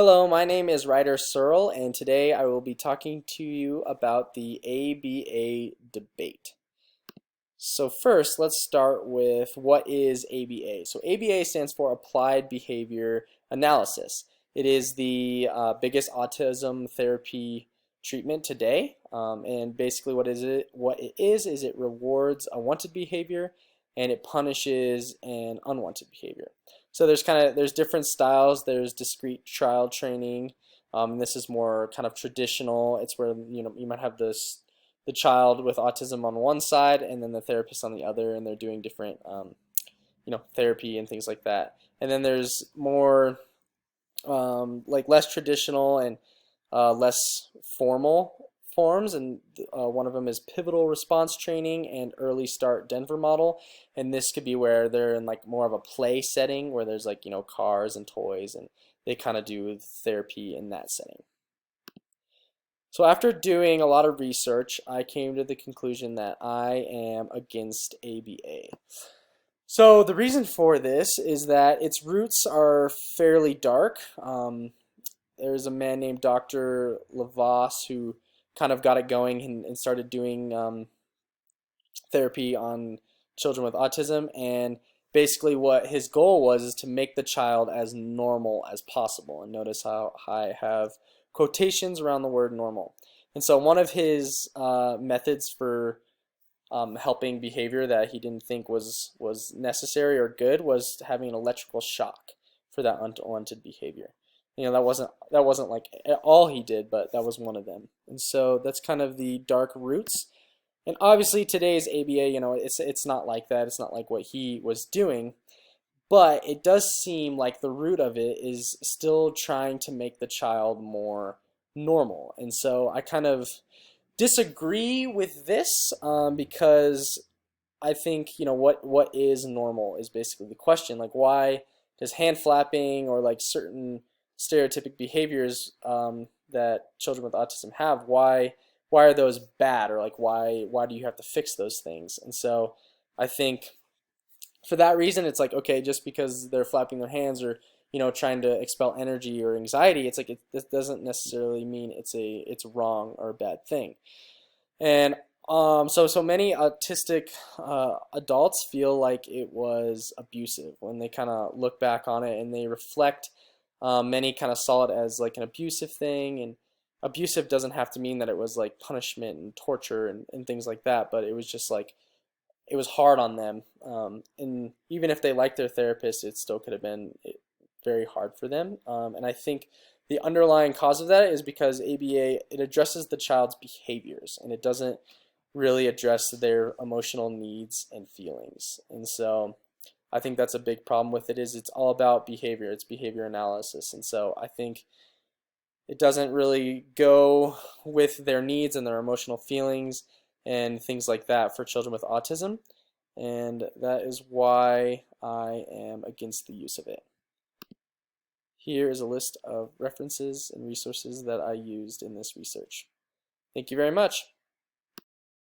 Hello, my name is Ryder Searle, and today I will be talking to you about the ABA debate. So first, let's start with what is ABA. So ABA stands for Applied Behavior Analysis. It is the biggest autism therapy treatment today, and basically what it is it rewards a wanted behavior and it punishes an unwanted behavior. So there's different styles. There's discrete child training. This is more kind of traditional. It's where you might have the child with autism on one side and then the therapist on the other, and they're doing different therapy and things like that. And then there's more like less traditional and less formal forms, and one of them is pivotal response training and early start Denver model. And this could be where they're in like more of a play setting where there's like cars and toys, and they kind of do therapy in that setting. So after doing a lot of research, I came to the conclusion that I am against ABA. So the reason for this is that its roots are fairly dark. There's a man named Dr. Lavos who kind of got it going and started doing therapy on children with autism, and basically what his goal was is to make the child as normal as possible. And notice how I have quotations around the word normal. And so one of his methods for helping behavior that he didn't think was necessary or good was having an electrical shock for that unwanted behavior. That wasn't like all he did, but that was one of them. And so that's kind of the dark roots. And obviously today's ABA, it's not like that. It's not like what he was doing, but it does seem like the root of it is still trying to make the child more normal. And so I kind of disagree with this because I think what is normal is basically the question. Like, why does hand flapping or like certain stereotypic behaviors that children with autism have, why are those bad, or like why do you have to fix those things? And so I think for that reason it's like, okay, just because they're flapping their hands or trying to expel energy or anxiety, it's like this doesn't necessarily mean it's wrong or a bad thing. And so many autistic adults feel like it was abusive when they kind of look back on it, and they reflect. Many kind of saw it as like an abusive thing, and abusive doesn't have to mean that it was like punishment and torture and things like that, but it was just like it was hard on them. And even if they liked their therapist, it still could have been very hard for them. And I think the underlying cause of that is because ABA, it addresses the child's behaviors, and it doesn't really address their emotional needs and feelings. And so I think that's a big problem with it, is it's all about behavior. It's behavior analysis. And so I think it doesn't really go with their needs and their emotional feelings and things like that for children with autism. And that is why I am against the use of it. Here is a list of references and resources that I used in this research. Thank you very much.